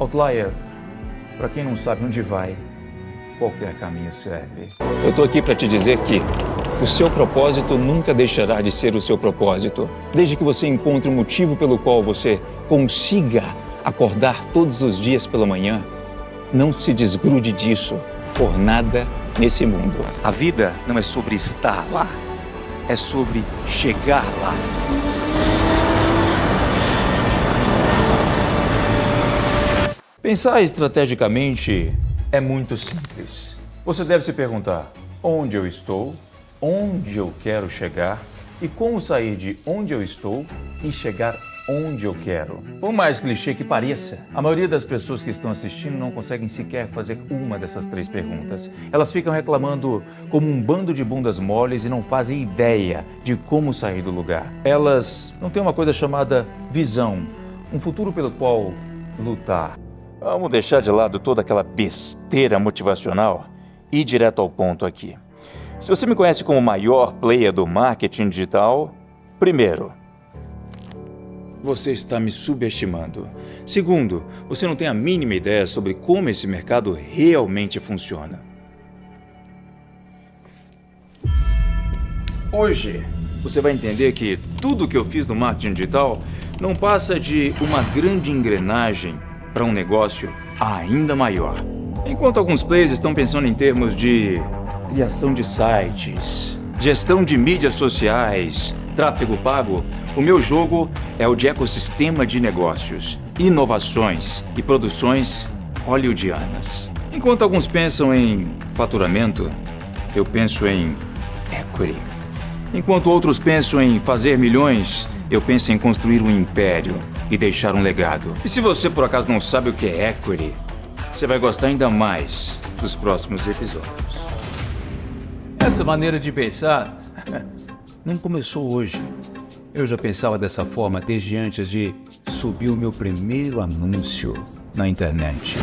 Outlier, para quem não sabe onde vai, qualquer caminho serve. Eu tô aqui para te dizer que o seu propósito nunca deixará de ser o seu propósito, desde que você encontre um motivo pelo qual você consiga acordar todos os dias pela manhã. Não se desgrude disso por nada nesse mundo. A vida não é sobre estar lá, é sobre chegar lá. Pensar estrategicamente é muito simples. Você deve se perguntar onde eu estou, onde eu quero chegar e como sair de onde eu estou e chegar onde eu quero. Por mais clichê que pareça, a maioria das pessoas que estão assistindo não conseguem sequer fazer uma dessas três perguntas. Elas ficam reclamando como um bando de bundas moles e não fazem ideia de como sair do lugar. Elas não têm uma coisa chamada visão, um futuro pelo qual lutar. Vamos deixar de lado toda aquela besteira motivacional e ir direto ao ponto aqui. Se você me conhece como o maior player do marketing digital, primeiro, você está me subestimando. Segundo, você não tem a mínima ideia sobre como esse mercado realmente funciona. Hoje, você vai entender que tudo que eu fiz no marketing digital não passa de uma grande engrenagem para um negócio ainda maior. Enquanto alguns players estão pensando em termos de criação de sites, gestão de mídias sociais, tráfego pago, o meu jogo é o de ecossistema de negócios, inovações e produções hollywoodianas. Enquanto alguns pensam em faturamento, eu penso em equity. Enquanto outros pensam em fazer milhões, eu penso em construir um império e deixar um legado. E se você por acaso não sabe o que é equity, você vai gostar ainda mais dos próximos episódios. Essa maneira de pensar não começou hoje. Eu já pensava dessa forma desde antes de subir o meu primeiro anúncio na internet.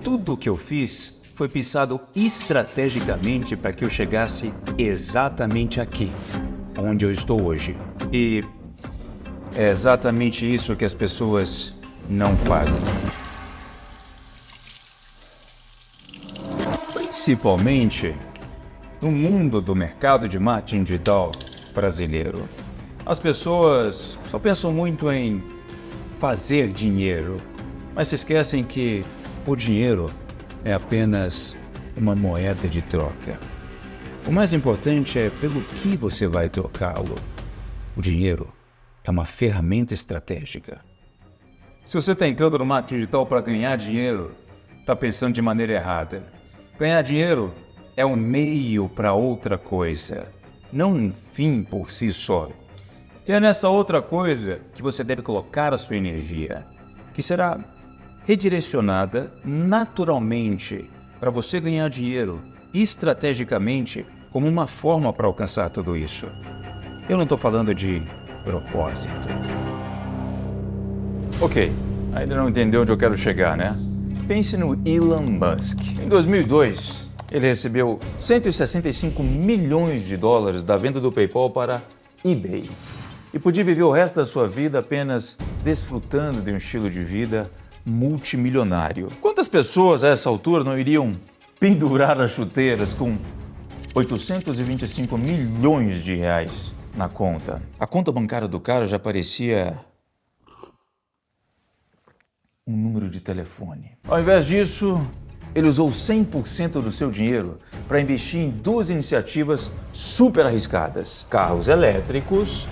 Tudo o que eu fiz foi pensado estrategicamente para que eu chegasse exatamente aqui, onde eu estou hoje. E é exatamente isso que as pessoas não fazem. Principalmente no mundo do mercado de marketing digital brasileiro. As pessoas só pensam muito em fazer dinheiro, mas se esquecem que o dinheiro é apenas uma moeda de troca. O mais importante é pelo que você vai trocá-lo. O dinheiro é uma ferramenta estratégica. Se você está entrando no marketing digital para ganhar dinheiro, está pensando de maneira errada. Ganhar dinheiro é um meio para outra coisa, não um fim por si só. E é nessa outra coisa que você deve colocar a sua energia, que será redirecionada naturalmente para você ganhar dinheiro estrategicamente como uma forma para alcançar tudo isso. Eu não estou falando de propósito. Ok, ainda não entendeu onde eu quero chegar, né? Pense no Elon Musk. Em 2002, ele recebeu 165 milhões de dólares da venda do PayPal para eBay. E podia viver o resto da sua vida apenas desfrutando de um estilo de vida multimilionário. Quantas pessoas a essa altura não iriam pendurar as chuteiras com 825 milhões de reais na conta? A conta bancária do cara já parecia um número de telefone. Ao invés disso, ele usou 100% do seu dinheiro para investir em duas iniciativas super arriscadas: carros elétricos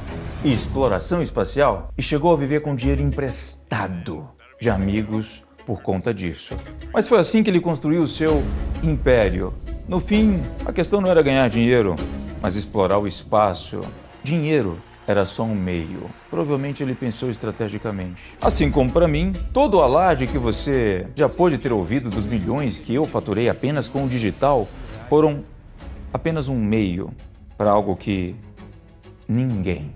e exploração espacial, e chegou a viver com dinheiro emprestado de amigos por conta disso. Mas foi assim que ele construiu o seu império. No fim, a questão não era ganhar dinheiro, mas explorar o espaço. Dinheiro era só um meio. Provavelmente ele pensou estrategicamente. Assim como para mim, todo o alarde que você já pôde ter ouvido dos milhões que eu faturei apenas com o digital foram apenas um meio para algo que ninguém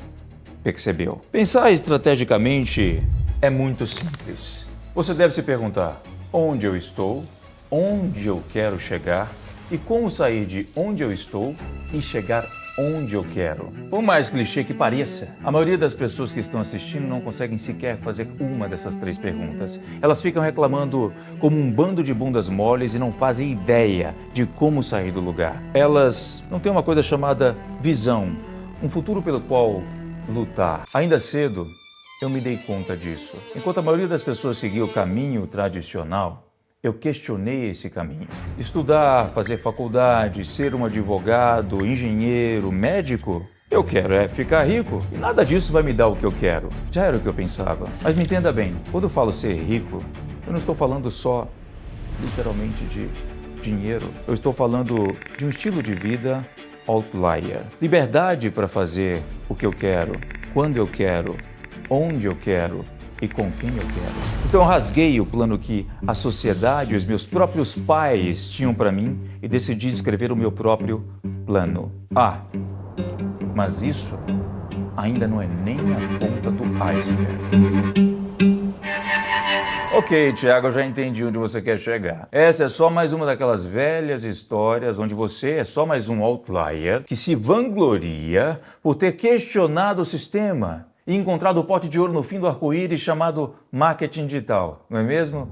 percebeu. Pensar estrategicamente é muito simples. Você deve se perguntar onde eu estou, onde eu quero chegar e como sair de onde eu estou e chegar onde eu quero. Por mais clichê que pareça, a maioria das pessoas que estão assistindo não conseguem sequer fazer uma dessas 3 perguntas. Elas ficam reclamando como um bando de bundas moles e não fazem ideia de como sair do lugar. Elas não têm uma coisa chamada visão, um futuro pelo qual lutar. Ainda cedo, eu me dei conta disso. Enquanto a maioria das pessoas seguia o caminho tradicional, eu questionei esse caminho. Estudar, fazer faculdade, ser um advogado, engenheiro, médico, eu quero ficar rico e nada disso vai me dar o que eu quero. Já era o que eu pensava. Mas me entenda bem, quando eu falo ser rico, eu não estou falando só, literalmente, de dinheiro. Eu estou falando de um estilo de vida outlier. Liberdade para fazer o que eu quero, quando eu quero, onde eu quero e com quem eu quero. Então eu rasguei o plano que a sociedade e os meus próprios pais tinham para mim e decidi escrever o meu próprio plano. Mas isso ainda não é nem a ponta do iceberg. Ok, Thiago, eu já entendi onde você quer chegar. Essa é só mais uma daquelas velhas histórias onde você é só mais um outlier que se vangloria por ter questionado o sistema e encontrado o pote de ouro no fim do arco-íris chamado marketing digital, não é mesmo?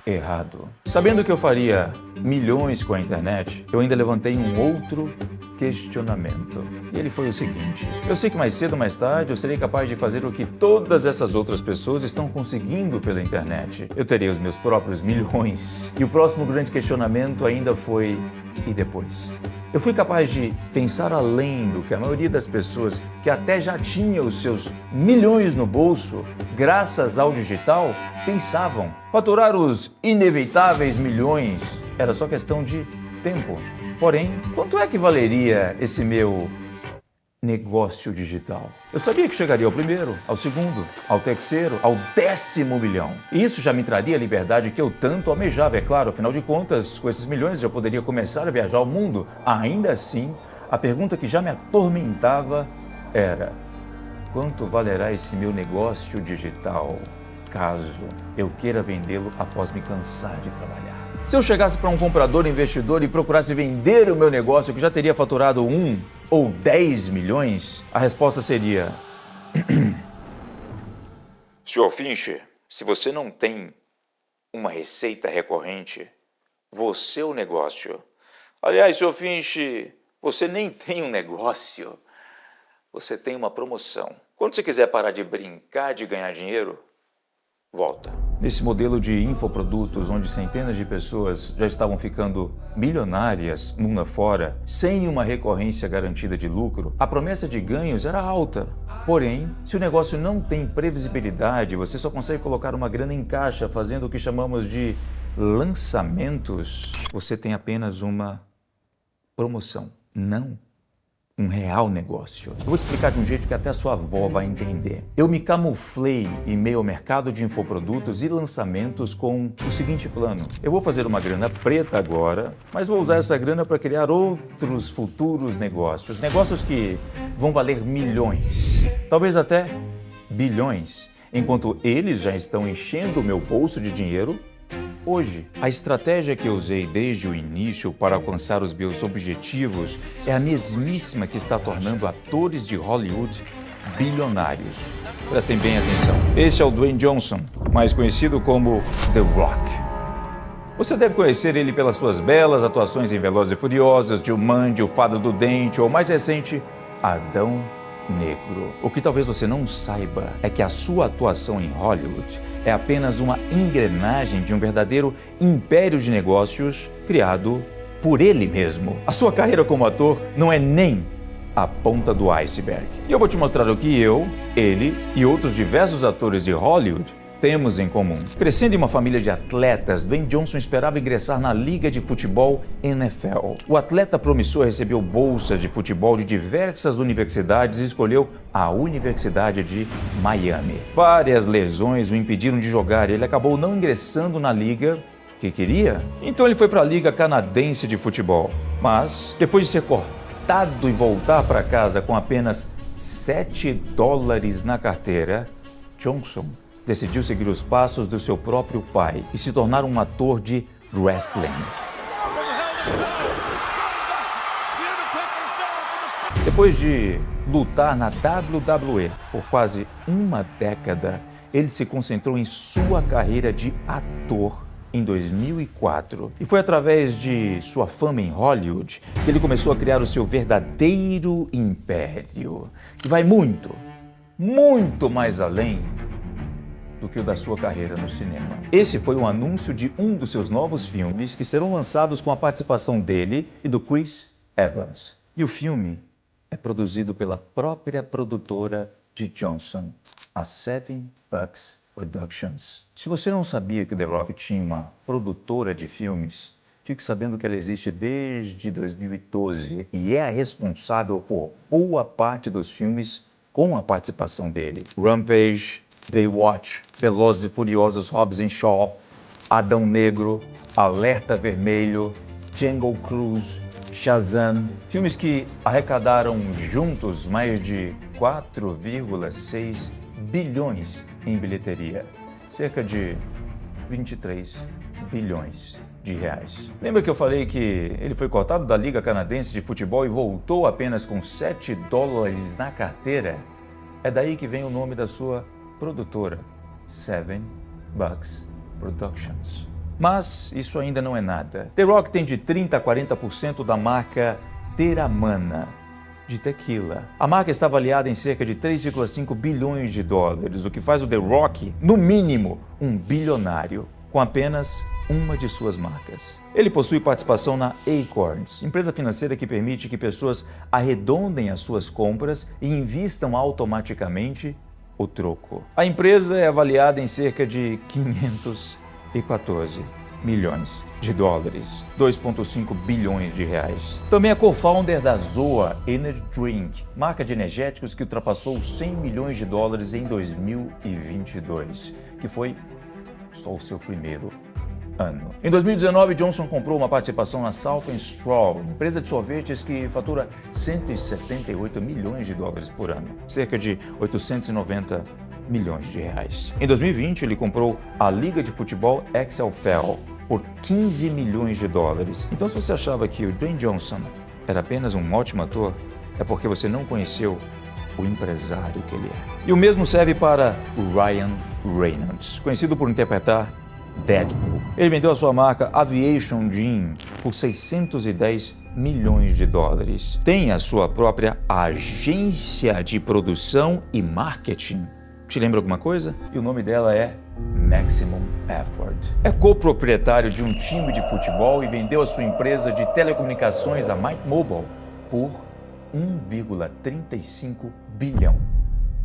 Errado. Sabendo que eu faria milhões com a internet, eu ainda levantei um outro questionamento. E ele foi o seguinte: eu sei que mais cedo ou mais tarde eu serei capaz de fazer o que todas essas outras pessoas estão conseguindo pela internet. Eu terei os meus próprios milhões. E o próximo grande questionamento ainda foi: e depois? Eu fui capaz de pensar além do que a maioria das pessoas que até já tinha os seus milhões no bolso, graças ao digital, pensavam. Faturar os inevitáveis milhões era só questão de tempo. Porém, quanto é que valeria esse meu negócio digital? Eu sabia que chegaria ao primeiro, ao segundo, ao terceiro, ao 10º milhão. E isso já me traria a liberdade que eu tanto almejava, é claro. Afinal de contas, com esses milhões eu poderia começar a viajar ao mundo. Ainda assim, a pergunta que já me atormentava era: quanto valerá esse meu negócio digital, caso eu queira vendê-lo após me cansar de trabalhar? Se eu chegasse para um comprador investidor e procurasse vender o meu negócio que já teria faturado 1 ou 10 milhões, a resposta seria: Sr. Fincher, se você não tem uma receita recorrente, você é o negócio. Aliás, Sr. Fincher, você nem tem um negócio, você tem uma promoção. Quando você quiser parar de brincar de ganhar dinheiro, volta. Nesse modelo de infoprodutos, onde centenas de pessoas já estavam ficando milionárias mundo afora, sem uma recorrência garantida de lucro, a promessa de ganhos era alta. Porém, se o negócio não tem previsibilidade, você só consegue colocar uma grana em caixa fazendo o que chamamos de lançamentos, você tem apenas uma promoção, não um real negócio. Eu vou te explicar de um jeito que até a sua avó vai entender. Eu me camuflei em meio ao mercado de infoprodutos e lançamentos com o seguinte plano: eu vou fazer uma grana preta agora, mas vou usar essa grana para criar outros futuros negócios. Negócios que vão valer milhões, talvez até bilhões, enquanto eles já estão enchendo o meu bolso de dinheiro hoje. A estratégia que eu usei desde o início para alcançar os meus objetivos é a mesmíssima que está tornando atores de Hollywood bilionários. Prestem bem atenção. Esse é o Dwayne Johnson, mais conhecido como The Rock. Você deve conhecer ele pelas suas belas atuações em Velozes e Furiosos, Jumanji, O Fado do Dente ou, mais recente, Adão Negro. O que talvez você não saiba é que a sua atuação em Hollywood é apenas uma engrenagem de um verdadeiro império de negócios criado por ele mesmo. A sua carreira como ator não é nem a ponta do iceberg. E eu vou te mostrar o que eu, ele e outros diversos atores de Hollywood temos em comum. Crescendo em uma família de atletas, Dwayne Johnson esperava ingressar na Liga de Futebol NFL. O atleta promissor recebeu bolsas de futebol de diversas universidades e escolheu a Universidade de Miami. Várias lesões o impediram de jogar e ele acabou não ingressando na liga que queria. Então ele foi para a Liga Canadense de Futebol. Mas, depois de ser cortado e voltar para casa com apenas $7 na carteira, Johnson decidiu seguir os passos do seu próprio pai e se tornar um ator de wrestling. Depois de lutar na WWE por quase uma década, ele se concentrou em sua carreira de ator em 2004. E foi através de sua fama em Hollywood que ele começou a criar o seu verdadeiro império, que vai muito, muito mais além do que o da sua carreira no cinema. Esse foi o anúncio de um dos seus novos filmes que serão lançados com a participação dele e do Chris Evans. E o filme é produzido pela própria produtora de Johnson, a Seven Bucks Productions. Se você não sabia que o The Rock tinha uma produtora de filmes, fique sabendo que ela existe desde 2012 e é a responsável por boa parte dos filmes com a participação dele. Rampage, Baywatch, Velozes e Furiosos Hobbs and Shaw, Adão Negro, Alerta Vermelho, Jungle Cruise, Shazam, filmes que arrecadaram juntos mais de 4,6 bilhões em bilheteria, cerca de 23 bilhões de reais. Lembra que eu falei que ele foi cortado da Liga Canadense de Futebol e voltou apenas com $7 na carteira? É daí que vem o nome da sua produtora, Seven Bucks Productions. Mas isso ainda não é nada. The Rock tem de 30% a 40% da marca Terramana, de tequila. A marca está avaliada em cerca de 3,5 bilhões de dólares, o que faz o The Rock, no mínimo, um bilionário, com apenas uma de suas marcas. Ele possui participação na Acorns, empresa financeira que permite que pessoas arredondem as suas compras e invistam automaticamente o troco. A empresa é avaliada em cerca de 514 milhões de dólares, 2,5 bilhões de reais. Também é co-founder da Zoa Energy Drink, marca de energéticos que ultrapassou os 100 milhões de dólares em 2022, que foi só o seu primeiro ano. Em 2019, Johnson comprou uma participação na Southern Straw, empresa de sorvetes que fatura 178 milhões de dólares por ano, cerca de 890 milhões de reais. Em 2020, ele comprou a Liga de Futebol XFL por 15 milhões de dólares. Então, se você achava que o Dwayne Johnson era apenas um ótimo ator, é porque você não conheceu o empresário que ele é. E o mesmo serve para o Ryan Reynolds, conhecido por interpretar Deadpool. Ele vendeu a sua marca Aviation Gin por 610 milhões de dólares. Tem a sua própria agência de produção e marketing. Te lembra alguma coisa? E o nome dela é Maximum Effort. É coproprietário de um time de futebol e vendeu a sua empresa de telecomunicações, a Mint Mobile, por 1,35 bilhão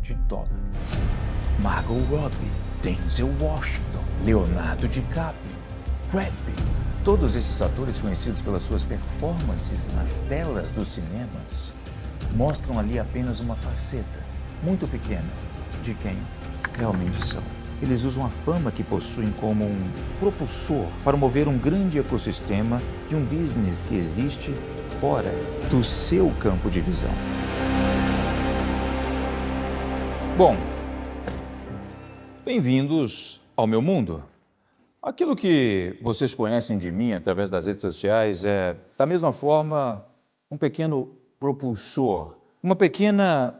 de dólares. Margot Robbie, Denzel Washington, Leonardo DiCaprio, Brad Pitt. Todos esses atores conhecidos pelas suas performances nas telas dos cinemas mostram ali apenas uma faceta muito pequena de quem realmente são. Eles usam a fama que possuem como um propulsor para mover um grande ecossistema de um business que existe fora do seu campo de visão. Bom, bem-vindos ao meu mundo. Aquilo que vocês conhecem de mim através das redes sociais é, da mesma forma, um pequeno propulsor, uma pequena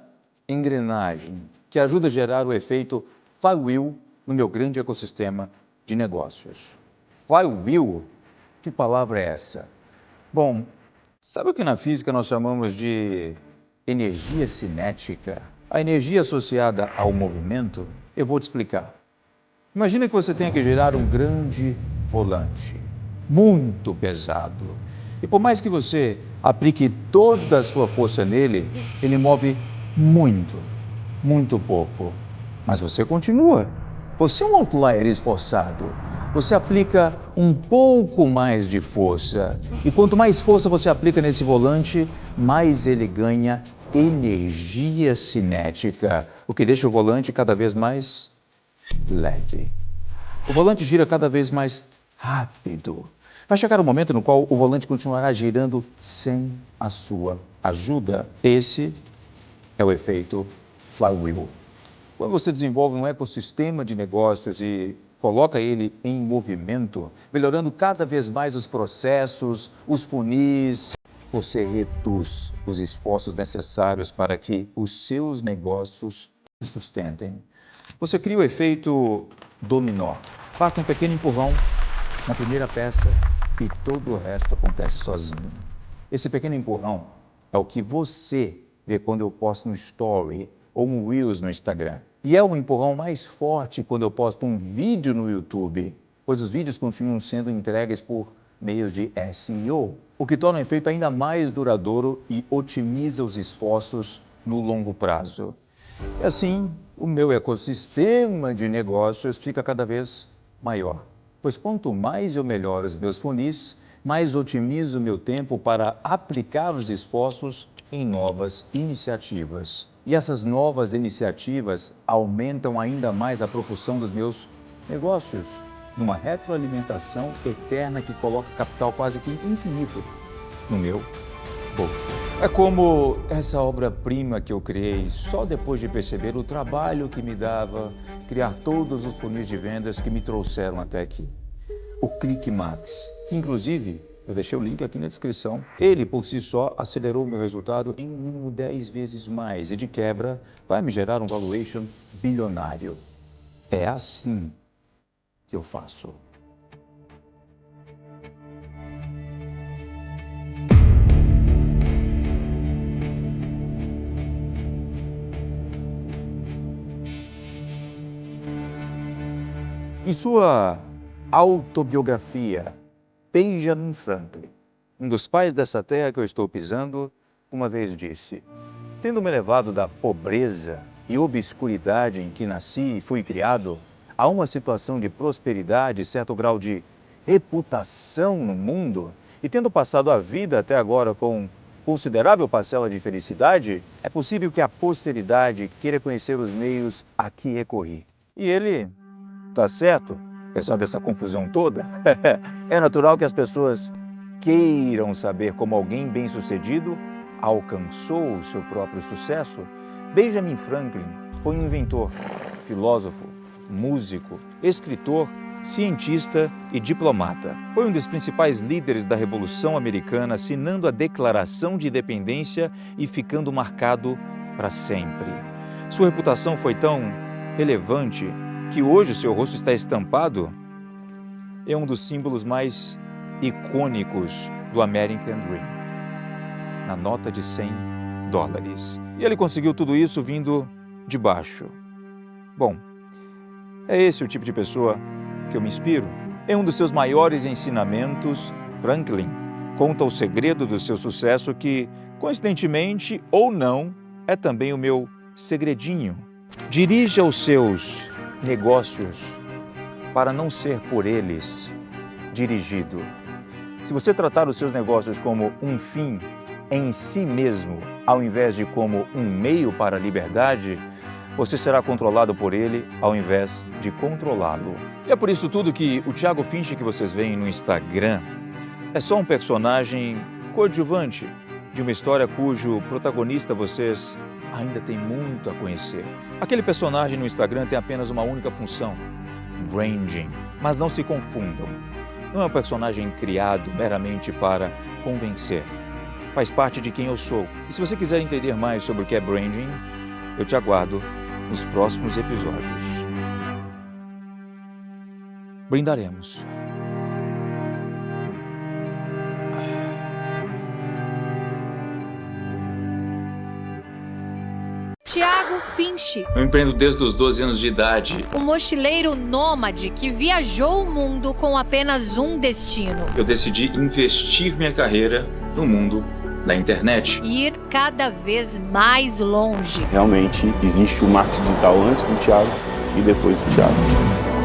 engrenagem que ajuda a gerar o efeito flywheel no meu grande ecossistema de negócios. Flywheel? Que palavra é essa? Bom, sabe o que na física nós chamamos de energia cinética? A energia associada ao movimento? Eu vou te explicar. Imagina que você tenha que girar um grande volante, muito pesado. E por mais que você aplique toda a sua força nele, ele move muito pouco. Mas você continua. Você é um outlier esforçado. Você aplica um pouco mais de força. E quanto mais força você aplica nesse volante, mais ele ganha energia cinética, o que deixa o volante cada vez mais leve. O volante gira cada vez mais rápido. Vai chegar um momento no qual o volante continuará girando sem a sua ajuda. Esse é o efeito flywheel. Quando você desenvolve um ecossistema de negócios e coloca ele em movimento, melhorando cada vez mais os processos, os funis, você reduz os esforços necessários para que os seus negócios se sustentem. Você cria o efeito dominó. Basta um pequeno empurrão na primeira peça e todo o resto acontece sozinho. Esse pequeno empurrão é o que você vê quando eu posto um story ou um Reels no Instagram. E é um empurrão mais forte quando eu posto um vídeo no YouTube, pois os vídeos continuam sendo entregues por meios de SEO, o que torna o efeito ainda mais duradouro e otimiza os esforços no longo prazo. E assim, o meu ecossistema de negócios fica cada vez maior, pois quanto mais eu melhoro os meus funis, mais otimizo o meu tempo para aplicar os esforços em novas iniciativas. E essas novas iniciativas aumentam ainda mais a propulsão dos meus negócios, numa retroalimentação eterna que coloca capital quase que infinito no meu bolso. É como essa obra-prima que eu criei só depois de perceber o trabalho que me dava criar todos os funis de vendas que me trouxeram até aqui. O ClickMax, que inclusive eu deixei o link aqui na descrição. Ele, por si só, acelerou o meu resultado em no mínimo 10 vezes mais e, de quebra, vai me gerar um valuation bilionário. É assim que eu faço. Em sua autobiografia, Benjamin Franklin, um dos pais dessa terra que eu estou pisando, uma vez disse: tendo me levado da pobreza e obscuridade em que nasci e fui criado, a uma situação de prosperidade e certo grau de reputação no mundo, e tendo passado a vida até agora com considerável parcela de felicidade, é possível que a posteridade queira conhecer os meios a que recorri. E ele está certo. Apesar dessa confusão toda, é natural que as pessoas queiram saber como alguém bem-sucedido alcançou o seu próprio sucesso. Benjamin Franklin foi um inventor, filósofo, músico, escritor, cientista e diplomata. Foi um dos principais líderes da Revolução Americana, assinando a Declaração de Independência e ficando marcado para sempre. Sua reputação foi tão relevante que hoje o seu rosto está estampado em um dos símbolos mais icônicos do American Dream, na nota de $100. E ele conseguiu tudo isso vindo de baixo. Bom, é esse o tipo de pessoa que eu me inspiro. Em um dos seus maiores ensinamentos, Franklin conta o segredo do seu sucesso que, coincidentemente ou não, é também o meu segredinho. Dirija os seus negócios para não ser por eles dirigido. Se você tratar os seus negócios como um fim em si mesmo, ao invés de como um meio para a liberdade, você será controlado por ele ao invés de controlá-lo. E é por isso tudo que o Thiago Finch que vocês veem no Instagram é só um personagem coadjuvante de uma história cujo protagonista vocês ainda têm muito a conhecer. Aquele personagem no Instagram tem apenas uma única função: branding. Mas não se confundam. Não é um personagem criado meramente para convencer. Faz parte de quem eu sou. E se você quiser entender mais sobre o que é branding, eu te aguardo nos próximos episódios. Brindaremos. Thiago Finch, Eu empreendo desde os 12 anos de idade. um mochileiro nômade que viajou o mundo com apenas um destino: Eu decidi investir minha carreira no mundo da internet. ir cada vez mais longe. Realmente existe o marketing digital antes do Thiago e depois do Thiago.